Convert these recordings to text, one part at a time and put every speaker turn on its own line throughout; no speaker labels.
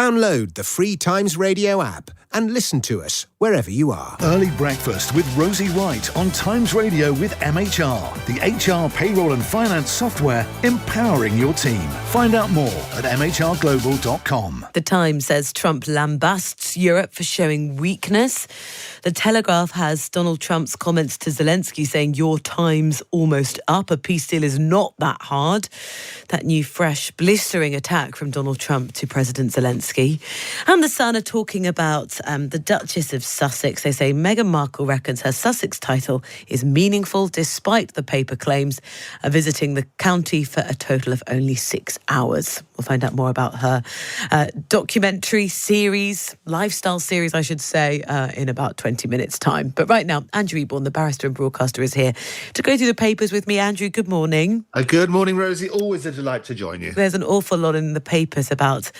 Download the free Times Radio app and listen to us wherever you are.
Early Breakfast with Rosie Wright on Times Radio with MHR, the HR, payroll and finance software empowering your team. Find out more at mhrglobal.com.
The Times says Trump lambasts Europe for showing weakness. The Telegraph has Donald Trump's comments to Zelensky saying, "Your time's almost up. A peace deal is not that hard." That new, fresh, blistering attack from Donald Trump to President Zelensky. And The Sun are talking about the Duchess of Sussex. They say Meghan Markle reckons her Sussex title is meaningful despite the paper claims of visiting the county for a total of only 6 hours. We'll find out more about her documentary series, lifestyle series, I should say, in about 20 minutes' time. But right now, Andrew Eborn, the barrister and broadcaster, is here to go through the papers with me. Andrew, good morning.
Good morning, Rosie. Always a delight to join you.
There's an awful lot in the papers about,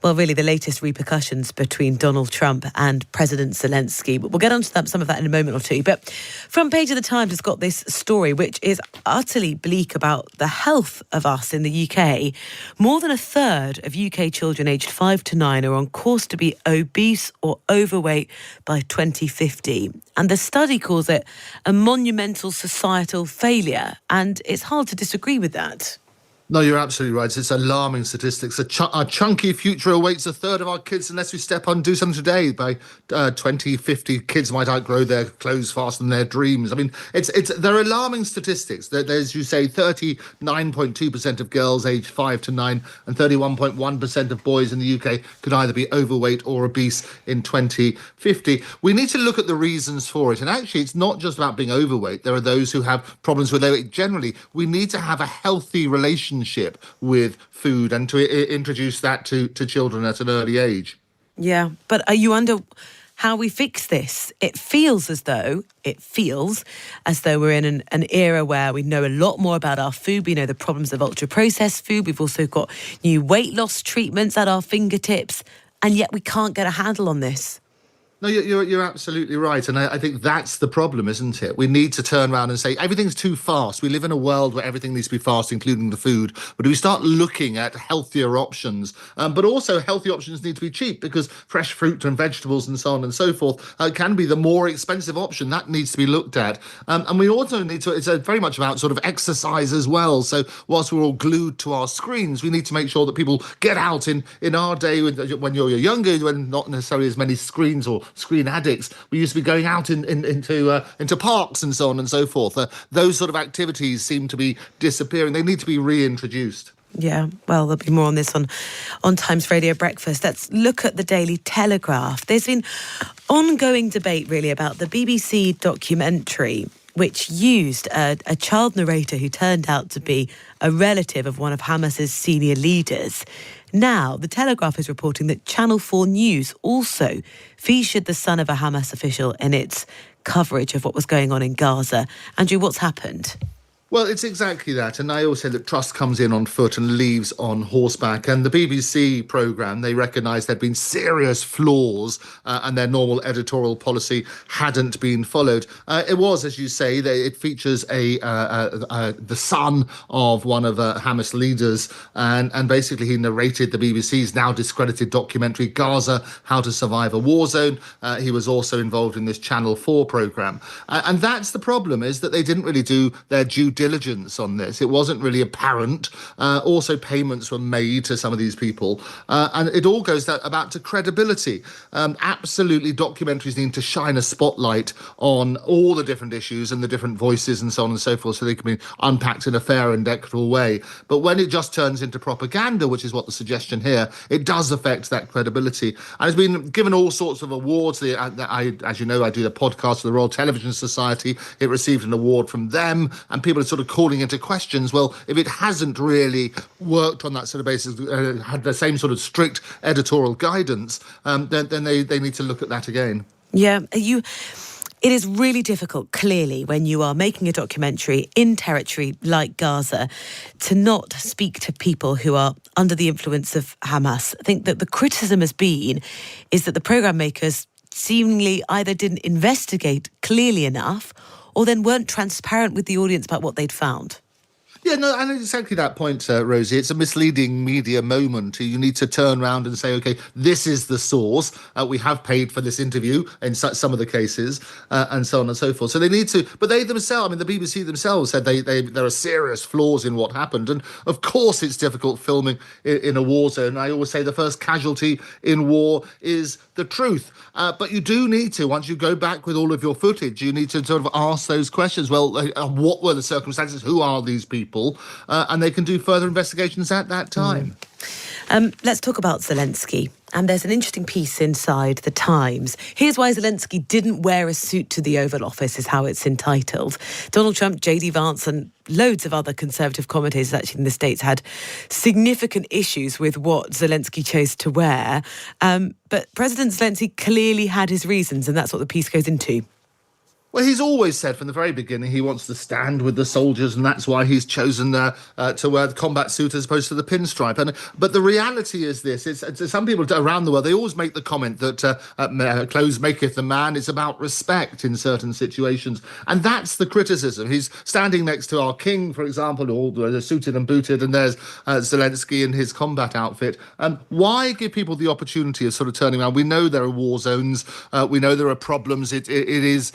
well, really the latest repercussions between Donald Trump and President Zelensky. But we'll get onto some of that in a moment or two. But front page of the Times has got this story, which is utterly bleak about the health of us in the UK. More than a third of UK children aged 5 to 9 are on course to be obese or overweight by 2050. And the study calls it a monumental societal failure. And it's hard to disagree with that.
No, you're absolutely right. It's alarming statistics. A chunky future awaits a third of our kids unless we step on and do something today. By 2050, kids might outgrow their clothes faster than their dreams. I mean, they're alarming statistics. As you say, 39.2% of girls aged 5 to 9 and 31.1% of boys in the UK could either be overweight or obese in 2050. We need to look at the reasons for it. And actually, it's not just about being overweight. There are those who have problems with weight. Generally, we need to have a healthy relationship with food and to introduce that to children at an early age.
Yeah, but are you under how we fix this? It feels as though we're in an era where we know a lot more about our food. We know the problems of ultra-processed food. We've also got new weight loss treatments at our fingertips, and yet we can't get a handle on this.
No, you're absolutely right. And I think that's the problem, isn't it? We need to turn around and say everything's too fast. We live in a world where everything needs to be fast, including the food. But do we start looking at healthier options? But also healthy options need to be cheap because fresh fruit and vegetables and so on and so forth can be the more expensive option. That needs to be looked at. And we also need to, it's very much about sort of exercise as well. So whilst we're all glued to our screens, we need to make sure that people get out in our day when you're younger, when not necessarily as many screens or screen addicts. We used to be going out into parks and so on and so forth. Those sort of activities seem to be disappearing. They need to be reintroduced.
Yeah, well, there'll be more on this on Times Radio Breakfast. Let's look at the Daily Telegraph. There's been ongoing debate, really, about the BBC documentary which used a child narrator who turned out to be a relative of one of Hamas's senior leaders. Now, the Telegraph is reporting that Channel 4 News also featured the son of a Hamas official in its coverage of what was going on in Gaza. Andrew, what's happened?
Well, it's exactly that. And I always say that trust comes in on foot and leaves on horseback. And the BBC programme, they recognised there'd been serious flaws and their normal editorial policy hadn't been followed. It was, as you say, it features the son of one of Hamas leaders. And basically he narrated the BBC's now discredited documentary, Gaza, How to Survive a War Zone. He was also involved in this Channel 4 programme. And that's the problem, is that they didn't really do their due diligence on this. It wasn't really apparent. Also, payments were made to some of these people. And it all goes about to credibility. Absolutely, documentaries need to shine a spotlight on all the different issues and the different voices and so on and so forth, so they can be unpacked in a fair and equitable way. But when it just turns into propaganda, which is what the suggestion here, it does affect that credibility. And it's been given all sorts of awards. As you know, I do the podcast for the Royal Television Society. It received an award from them, and people are sort of calling into questions, well, if it hasn't really worked on that sort of basis, had the same sort of strict editorial guidance, then they need to look at that again.
Yeah, it is really difficult, clearly, when you are making a documentary in territory like Gaza, to not speak to people who are under the influence of Hamas. I think that the criticism has been is that the programme makers seemingly either didn't investigate clearly enough or then weren't transparent with the audience about what they'd found.
Yeah, no, and exactly that point, Rosie. It's a misleading media moment. You need to turn around and say, okay, this is the source. We have paid for this interview in some of the cases, and so on and so forth. So they need to, but they themselves, I mean, the BBC themselves said there are serious flaws in what happened. And of course, it's difficult filming in a war zone. I always say the first casualty in war is the truth. But you do need to, once you go back with all of your footage, you need to sort of ask those questions. Well, what were the circumstances? Who are these people? And they can do further investigations at that time.
Let's talk about Zelensky. And there's an interesting piece inside the Times. Here's why Zelensky didn't wear a suit to the Oval Office, is how it's entitled. Donald Trump, J.D. Vance and loads of other conservative commentators actually in the States had significant issues with what Zelensky chose to wear. But President Zelensky clearly had his reasons, and that's what the piece goes into.
Well, he's always said from the very beginning he wants to stand with the soldiers, and that's why he's chosen to wear the combat suit as opposed to the pinstripe. But the reality is this: it's some people around the world, they always make the comment that clothes maketh the man. It's about respect in certain situations, and that's the criticism. He's standing next to our king, for example, all suited and booted, and there's Zelensky in his combat outfit. Why give people the opportunity of sort of turning around? We know there are war zones. We know there are problems. It is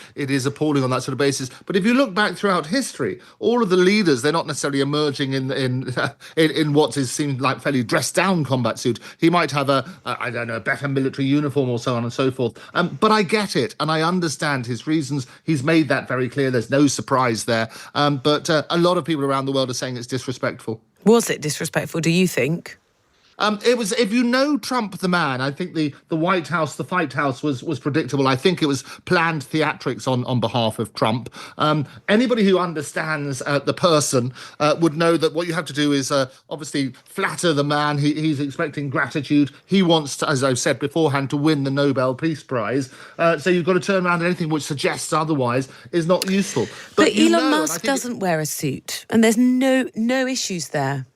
appalling on that sort of basis. But if you look back throughout history, all of the leaders, they're not necessarily emerging in what seemed like fairly dressed down combat suit. He might have a better military uniform or so on and so forth. But I get it, and I understand his reasons. He's made that very clear. There's no surprise there. But a lot of people around the world are saying it's disrespectful.
Was it disrespectful, do you think?
It was, if you know Trump the man, I think the White House, the Fight House was predictable. I think it was planned theatrics on behalf of Trump. Anybody who understands the person would know that what you have to do is obviously flatter the man. He's expecting gratitude. He wants to, as I've said beforehand, to win the Nobel Peace Prize. So you've got to turn around, and anything which suggests otherwise is not useful.
But Elon Musk doesn't wear a suit, and there's no issues there.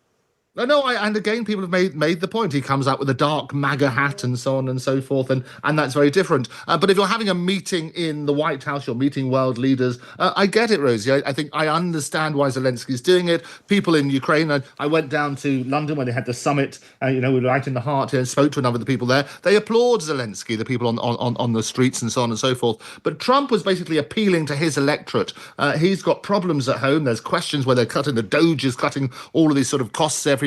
No, and again, people have made the point. He comes out with a dark MAGA hat and so on and so forth, and that's very different. But if you're having a meeting in the White House, you're meeting world leaders, I get it, Rosie. I think I understand why Zelensky's doing it. People in Ukraine, I went down to London when they had the summit, we were right in the heart here and spoke to a number of the people there. They applaud Zelensky, the people on the streets and so on and so forth. But Trump was basically appealing to his electorate. He's got problems at home. There's questions where they're cutting, the Doge is cutting all of these sort of costs everywhere.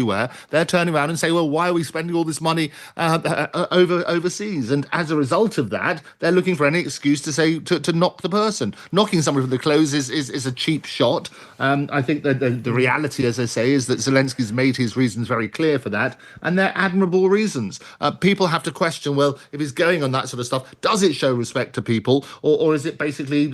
They're turning around and say, well, why are we spending all this money overseas? And as a result of that, they're looking for any excuse to say to knock the person. Knocking somebody from the clothes is a cheap shot. I think that the reality, as I say, is that Zelensky's made his reasons very clear for that, and they're admirable reasons. People have to question, well, if he's going on that sort of stuff, does it show respect to people, or is it basically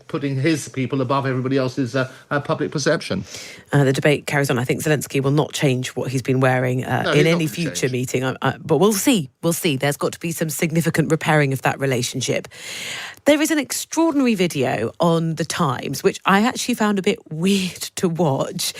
putting his people above everybody else's public perception?
The debate carries on. I think Zelensky will not change what he's been wearing in any future meeting. But we'll see. We'll see. There's got to be some significant repairing of that relationship. There is an extraordinary video on the Times, which I actually found a bit weird to watch.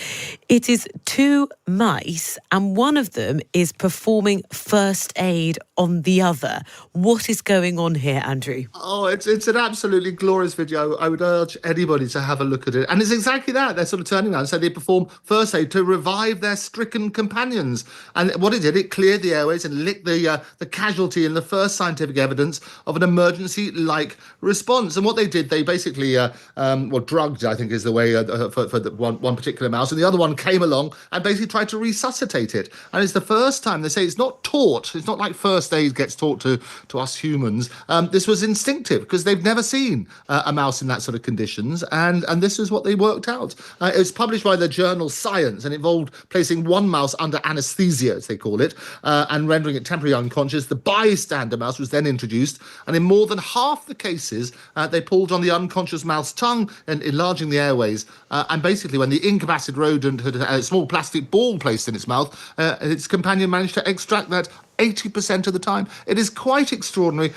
It is two mice, and one of them is performing first aid on the other. What is going on here, Andrew?
Oh, it's an absolutely glorious video. I would urge anybody to have a look at it. And it's exactly that. They're sort of turning around and say they perform first aid to revive their stricken companions. And what it did, it cleared the airways and licked the casualty in the first scientific evidence of an emergency-like response. And what they did, they basically, drugged, I think is the way for the one particular mouse. And the other one came along and basically tried to resuscitate it. And it's the first time, they say it's not taught. It's not like first aid gets taught to us humans. This was instinctive because they've never seen a mouse in that sort of conditions. And this is what they worked out. It was published by the journal Science and involved placing one mouse under anaesthesia, as they call it, and rendering it temporarily unconscious. The bystander mouse was then introduced, and in more than half the cases, they pulled on the unconscious mouse tongue and enlarging the airways. And basically, when the incapacitated rodent had a small plastic ball placed in its mouth, its companion managed to extract that 80% of the time. It is quite extraordinary.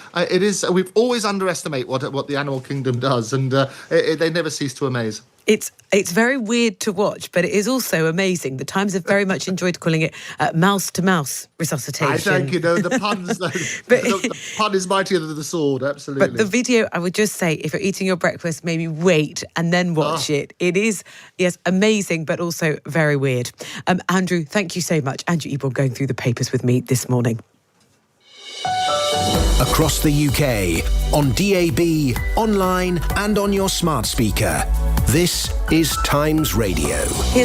We've always underestimated what the animal kingdom does, and they never cease to amaze.
It's very weird to watch, but it is also amazing. The Times have very much enjoyed calling it mouse-to-mouse resuscitation.
I think, the puns, the pun is mightier than the sword, absolutely.
But the video, I would just say, if you're eating your breakfast, maybe wait and then watch it. It is, yes, amazing, but also very weird. Andrew, thank you so much. Andrew Eborn going through the papers with me this morning.
Across the UK, on DAB, online and on your smart speaker. This is Times Radio.